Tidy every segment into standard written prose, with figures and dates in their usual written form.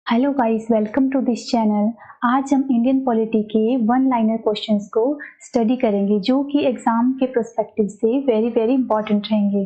Hello guys, welcome to this channel. आज हम Indian polity के वन लाइनर क्वेश्चंस को स्टडी करेंगे जो कि एग्जाम के पर्सपेक्टिव से वेरी इंपॉर्टेंट रहेंगे।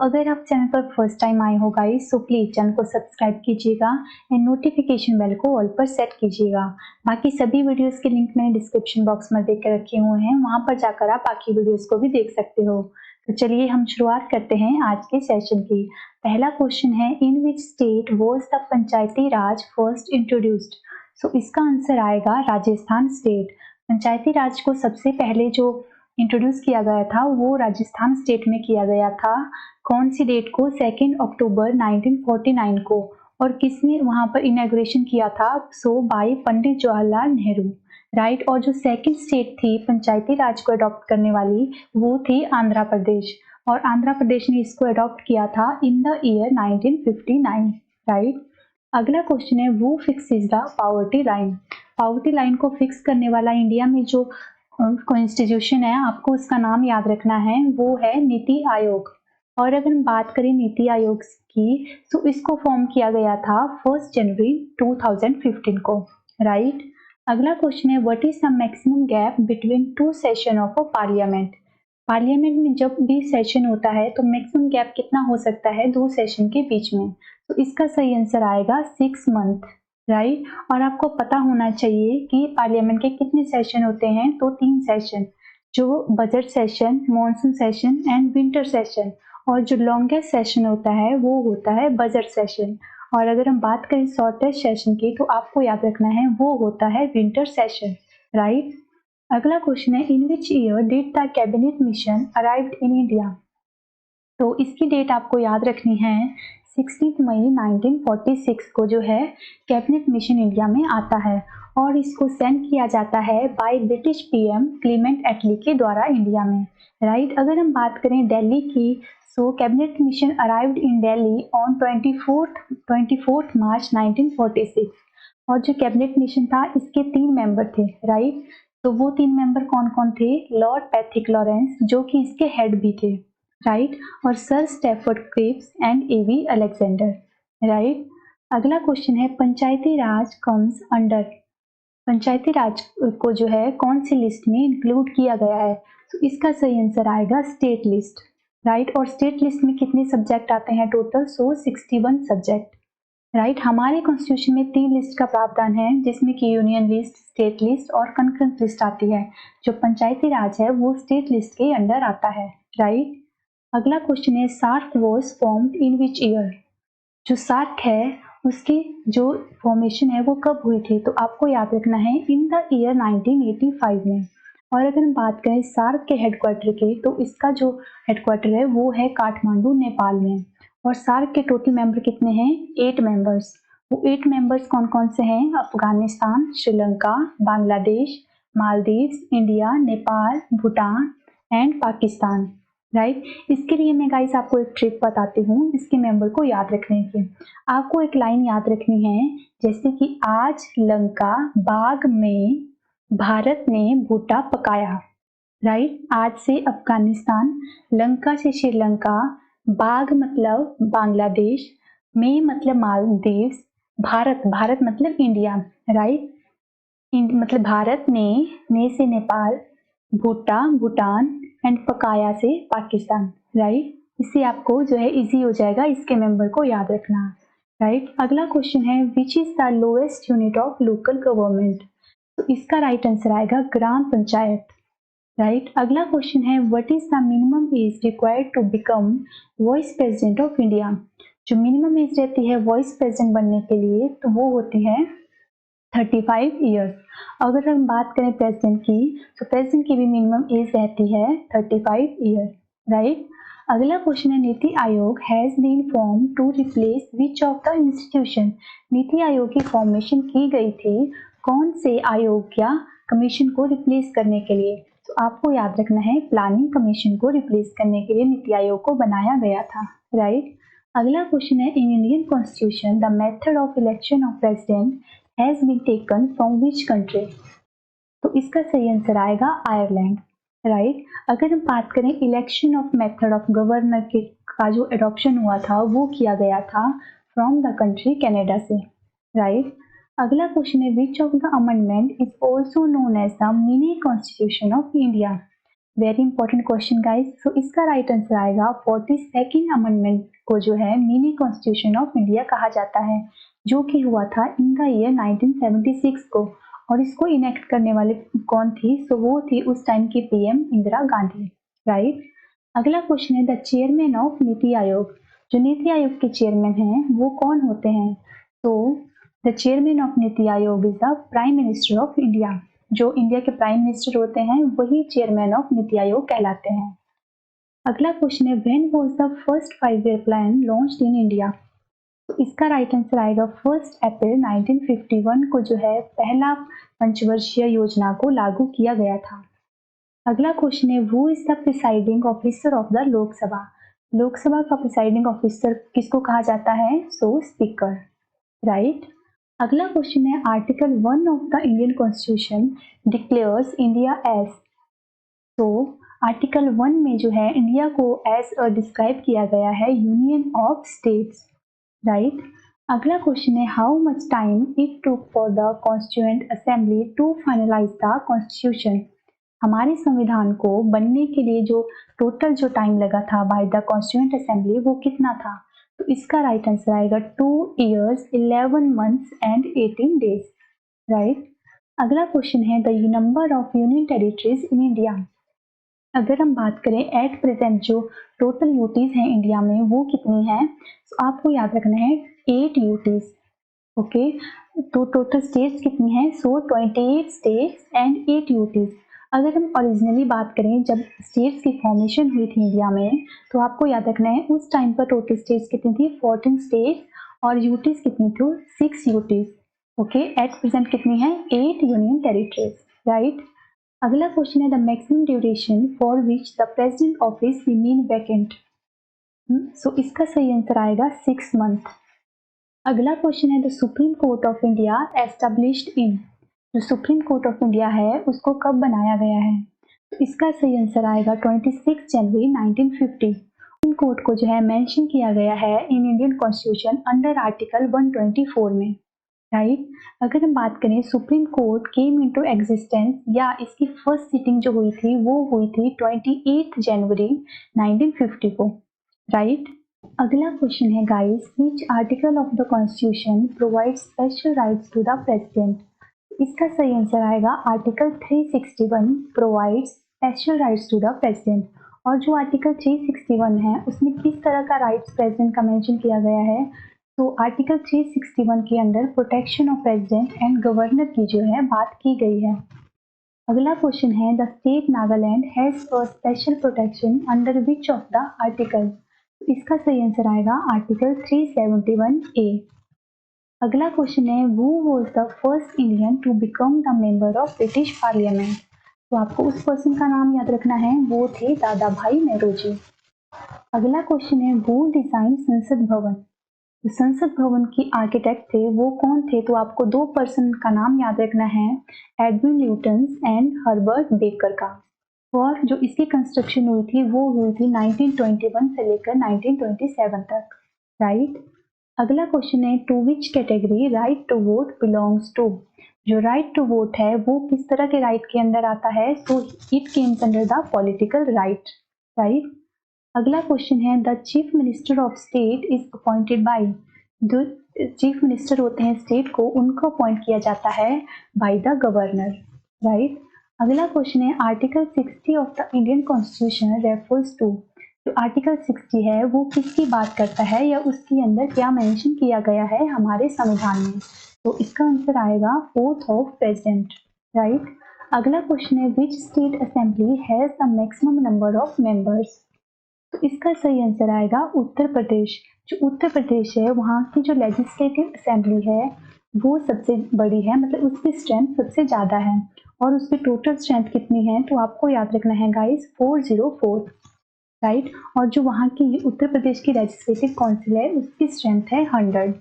अगर आप चैनल पर फर्स्ट टाइम आए हो गाइस, सो प्लीज चैनल को सब्सक्राइब कीजिएगा एंड नोटिफिकेशन बेल को ऑल पर सेट कीजिएगा। बाकी सभी वीडियोस के लिंक मैंने डिस्क्रिप्शन बॉक्स में देकर रखे हुए हैं, वहां पर जाकर आप बाकी वीडियोस को भी देख सकते हो। तो चलिए हम शुरुआत करते हैं आज के सेशन की। पहला क्वेश्चन है, in which state was the panchayati raj first introduced. इसका आंसर आएगा राजस्थान स्टेट। पंचायती राज को सबसे पहले जो इंट्रोड्यूस किया गया था वो राजस्थान स्टेट में किया गया था। कौन सी डेट को? 2 अक्टूबर 1949 को। और किसने वहां पर इनॉग्रेशन किया था? Bye Pandit Jawaharlal Nehru, right. और जो सेकंड स्टेट थी पंचायती राज को अडॉप्ट करने वाली वो थी आंध्र प्रदेश, और आंध्र प्रदेश ने इसको अडॉप्ट किया था इन द ईयर 1959, राइट। अगला क्वेश्चन है, वो fixes the poverty line. Poverty line को फिक्स करने वाला इंडिया में जो इंस्टीट्यूशन है, आपको उसका नाम याद रखना है, वो है नीति आयोग। और अगर हम बात करें नीति आयोग की, तो इसको फॉर्म किया गया था 1 जनवरी 2015 को, राइट। अगला क्वेश्चन है, what is the maximum gap between two session of a parliament. Parliament में जब भी सेशन होता है तो मैक्सिमम गैप कितना हो सकता है दो सेशन के बीच में? तो इसका सही आंसर आएगा 6 मंथ, राइट। और आपको पता होना चाहिए कि पार्लियामेंट के कितने सेशन होते हैं, तो 3 सेशन, जो budget session, monsoon session and winter session. और जो लॉन्गेस्ट सेशन होता है वो होता है बजट सेशन। और अगर हम बात करें शॉर्टेस्ट सेशन की, तो आपको याद रखना है वो होता है विंटर सेशन, राइट। अगला क्वेश्चन है, in which year did the cabinet mission arrived in India. तो इसकी डेट आपको याद रखनी है, 16 मई 1946 को जो है कैबिनेट मिशन इंडिया में आता है, और इसको सेंड किया जाता है बाय ब्रिटिश पीएम क्लीमेंट एटली के द्वारा इंडिया में, राइट। अगर हम बात करें दिल्ली की, cabinet mission arrived in Delhi on 24 मार्च 1946। और जो कैबिनेट मिशन था इसके 3 मेंबर थे, राइट। तो वो 3 मेंबर कौन कौन थे? लॉर्ड पैथिक लॉरेंस, जो कि इसके हेड भी थे, राइट। और sir Stafford Cripps and A V Alexander, right. अगला क्वेश्चन है, पंचायती राज कम्स अंडर। पंचायती राज को जो है कौन सी लिस्ट में इंक्लूड किया गया है? तो इसका सही आंसर आएगा स्टेट लिस्ट, राइट। और स्टेट लिस्ट में कितने सब्जेक्ट आते हैं टोटल? 61 subject, right. हमारे कॉन्स्टिट्यूशन में 3 लिस्ट का प्रावधान है, जिसमें कि यूनियन लिस्ट, स्टेट लिस्ट और कंकरेंट लिस्ट आती है। जो पंचायती राज है वो स्टेट लिस्ट के अंडर आता है, राइट। अगला क्वेश्चन है, SAARC was formed in which year. जो सार्क है उसकी जो फॉर्मेशन है वो कब हुई थी? तो आपको याद रखना है इन द ईयर 1985 में। और अगर हम बात करें सार्क के हेडक्वार्टर के, तो इसका जो हेडक्वार्टर है वो है काठमांडू, नेपाल में। और सार्क के टोटल मेंबर कितने हैं? 8 मेंबर्स। वो 8 मेंबर्स कौन कौन से हैं? Afghanistan, Sri Lanka, Bangladesh, Maldives, India, Nepal, Bhutan and Pakistan, right. इसके लिए मैं गाइस आपको एक ट्रिक बताती हूँ इसके मेंबर को याद रखने की। आपको एक लाइन याद रखनी है, जैसे कि आज लंका बाग में भारत ने भुट्टा पकाया, राइट। आज से अफगानिस्तान, लंका से श्रीलंका, बाग मतलब बांग्लादेश, में मतलब मालदीव्स, भारत, भारत मतलब इंडिया, राइट। मतलब भारत ने से नेपाल, भूटा भूटान एंड पकाया से पाकिस्तान, राइट। इससे आपको जो है इजी हो जाएगा इसके मेंबर को याद रखना, राइट। अगला क्वेश्चन है, which is the lowest unit of local government. तो इसका राइट आंसर आएगा ग्राम पंचायत, राइट। अगला क्वेश्चन है, what is the minimum age required to become vice president of India. जो मिनिमम एज रहती है वाइस प्रेसिडेंट बनने के लिए, तो वो होती है 35 ईयर्स। अगर हम बात करें प्रेसिडेंट की, तो प्रेसिडेंट की भी मिनिमम एज रहती है 35 ईयर, राइट। अगला क्वेश्चन है, NITI Aayog has been form to replace which of the institution. NITI Aayog की फॉर्मेशन की गई थी कौन से आयोग या कमीशन को रिप्लेस करने के लिए? तो आपको याद रखना है प्लानिंग कमीशन को रिप्लेस करने के लिए नीति आयोग को बनाया गया था, राइट। अगला क्वेश्चन है, in Indian constitution the method of election of president has been taken from which country। तो इसका सही आंसर आएगा आयरलैंड, राइट। अगर हम बात करें election of method of governor के का जो एडॉप्शन हुआ था वो किया गया था फ्रॉम द कंट्री कनाडा से, राइट। अगला क्वेश्चन है which of the amendment is also known as the mini constitution of India. Very important question guys. तो इसका राइट आंसर आएगा 42nd अमेंडमेंट को जो है मिनी कॉन्स्टिट्यूशन ऑफ इंडिया कहा जाता है, जो कि हुआ था इन द ईयर 1976 को। और इसको इनेक्ट करने वाले कौन थी? सो वो थी उस टाइम की पीएम इंदिरा गांधी, राइट। अगला क्वेश्चन है the chairman of NITI Aayog. जो नीति आयोग के चेयरमैन हैं वो कौन होते हैं? तो the chairman of NITI Aayog is the prime minister of India. जो इंडिया के प्राइम मिनिस्टर होते हैं वही चेयरमैन ऑफ नीति आयोग कहलाते हैं। अगला क्वेश्चन है when was the first 5 year plan launched in India. तो इसका राइट आंसर आएगा 1 अप्रैल 1951 को जो है पहला पंचवर्षीय योजना को लागू किया गया था। अगला क्वेश्चन है who is the presiding officer of the Lok Sabha. Lok Sabha का प्रिसाइडिंग ऑफिसर किसको कहा जाता है? So speaker, right. अगला क्वेश्चन है article 1 of the Indian constitution declares India as. तो आर्टिकल 1 में जो है इंडिया को एज डिस्क्राइब किया गया है यूनियन ऑफ स्टेट्स, राइट। अगला क्वेश्चन है how much time it took for the constituent assembly to finalise the constitution. हमारे संविधान को बनने के लिए जो टोटल जो टाइम लगा था बाय द कॉन्स्टिट्यूएंट असेंबली वो कितना था? तो इसका राइट आंसर आएगा 2 years 11 months and 18 days, right. अगला क्वेश्चन है the number of union territories in India. अगर हम बात करें एट प्रेजेंट जो टोटल यूटीज हैं इंडिया में वो कितनी है? तो आपको याद रखना है 8 यूटीज, ओके। तो टोटल स्टेट्स कितनी है? सो 28 स्टेट्स एंड 8 यूटीज। अगर हम ओरिजिनली बात करें जब स्टेट्स की फॉर्मेशन हुई थी इंडिया में, तो आपको याद रखना है उस टाइम पर टोटल स्टेट्स कितनी थी? 14 स्टेट्स और यूटीज कितनी थी? 6 यूटीज, ओके। एट प्रेजेंट कितनी है? 8 यूनियन टेरिटरीज, राइट। अगला क्वेश्चन है the maximum duration for which the president office remain vacant. So इसका सही आंसर आएगा 6 month। अगला क्वेश्चन है the supreme court of India established in. जो सुप्रीम कोर्ट ऑफ इंडिया है उसको कब बनाया गया है? तो इसका सही आंसर आएगा 26 जनवरी 1950। सुप्रीम कोर्ट को जो है मेंशन किया गया है in Indian constitution under article 124 में, राइट। अगर हम बात करें supreme court came into existence या इसकी फर्स्ट सिटिंग जो हुई थी वो हुई थी 28 जनवरी 1950 को, राइट। अगला क्वेश्चन है guys which article of the constitution provide special rights to the president. इसका सही आंसर आएगा article 361 provides special rights to the president. और जो आर्टिकल 361 है उसमें किस तरह का राइट्स प्रेसिडेंट का मेंशन किया गया है? तो आर्टिकल 361 के अंदर protection of president and governor की जो है बात की गई है। अगला क्वेश्चन है the state Nagaland has a special protection under which of the article. इसका सही आंसर आएगा आर्टिकल 371A। अगला क्वेश्चन है who was the first Indian to become the member of British parliament. तो आपको उस पर्सन का नाम याद रखना है, वो थे दादा भाई नेहरू। अगला क्वेश्चन है वो डिजाइन संसद भवन। तो संसद भवन की आर्किटेक्ट थे वो कौन थे? तो आपको 2 पर्सन का नाम याद रखना है, एडविन ल्यूटन्स एंड हर्बर्ट बेकर का। और जो इसकी कंस्ट्रक्शन हुई थी वो हुई थी 1921 से लेकर 1927 तक, राइट। अगला क्वेश्चन है to which category right to vote belongs to. जो राइट टू वोट है वो किस तरह के राइट के अंदर आता है? So it comes under the political right, right. अगला क्वेश्चन है the chief minister of state is appointed by. जो चीफ मिनिस्टर होते हैं स्टेट को उनको अपॉइंट किया जाता है बाय द गवर्नर, राइट। अगला क्वेश्चन है article 60 of the Indian constitution refers to. जो आर्टिकल 60 है वो किसकी बात करता है या उसके अंदर क्या मेंशन किया गया है हमारे संविधान में? तो इसका आंसर आएगा 4th ऑफ प्रेसिडेंट, राइट। अगला क्वेश्चन है which state assembly has the maximum number of members. तो इसका सही आंसर आएगा उत्तर प्रदेश। जो उत्तर प्रदेश है वहाँ की जो लेजिस्लेटिव असेंबली है वो सबसे बड़ी है, मतलब उसकी स्ट्रेंथ सबसे ज़्यादा है। और उसकी टोटल स्ट्रेंथ कितनी है? तो आपको याद रखना है गाइस 404, राइट। और जो वहाँ की उत्तर प्रदेश की लेजिस्लेटिव काउंसिल है उसकी स्ट्रेंथ है 100,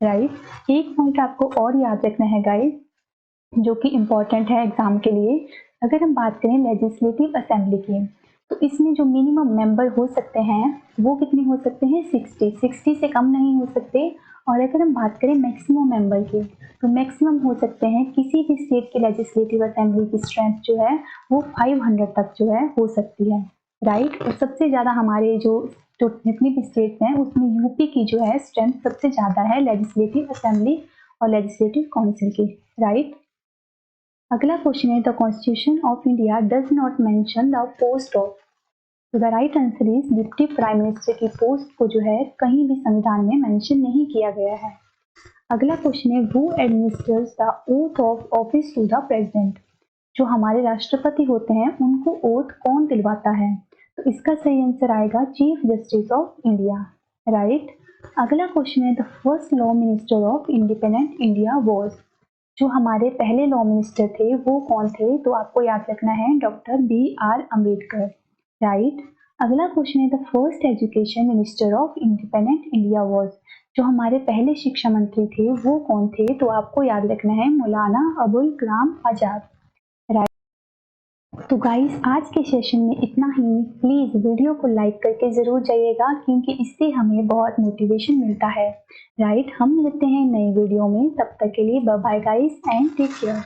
राइट। एक पॉइंट आपको और याद रखना है गाइस जो कि इम्पोर्टेंट है एग्जाम के लिए। अगर हम बात करें लेजिस्लेटिव असेंबली की तो इसमें जो मिनिमम मेंबर हो सकते हैं वो कितने हो सकते हैं? 60 से कम नहीं हो सकते और अगर हम बात करें मैक्सिमम मेंबर की, तो मैक्सिमम हो सकते हैं किसी भी स्टेट की लेजिस्लेटिव असेंबली की स्ट्रेंथ जो है वो 500 तक जो है हो सकती है, राइट। और सबसे ज़्यादा हमारे जो जितनी भी स्टेट्स हैं उसमें यूपी की जो है स्ट्रेंथ सबसे ज़्यादा है लेजिस्लेटिव असेंबली और लेजिस्लेटिव काउंसिल की, राइट। अगला क्वेश्चन है, the constitution of India does not mention the post of, तो the right answer is deputy prime minister की पोस्ट को जो है कहीं भी संविधान में मेंशन नहीं किया गया है। अगला क्वेश्चन है, who administers the oath of office to the president, जो हमारे राष्ट्रपति होते हैं उनको ओथ कौन दिलवाता है, तो इसका सही आंसर आएगा chief justice of India, right. अगला क्वेश्चन है, the first law minister of independent India was, जो हमारे पहले लॉ मिनिस्टर थे वो कौन थे, तो आपको याद रखना है डॉक्टर BR अम्बेडकर, राइट। अगला क्वेश्चन है, the first education minister of independent India was, जो हमारे पहले शिक्षा मंत्री थे वो कौन थे, तो आपको याद रखना है मौलाना अबुल कलाम आजाद, राइट। तो गाइस आज के सेशन में इतना ही। प्लीज़ वीडियो को लाइक करके ज़रूर जाइएगा क्योंकि इससे हमें बहुत मोटिवेशन मिलता है, राइट। हम मिलते हैं नई वीडियो में, तब तक के लिए bye bye guys and take care.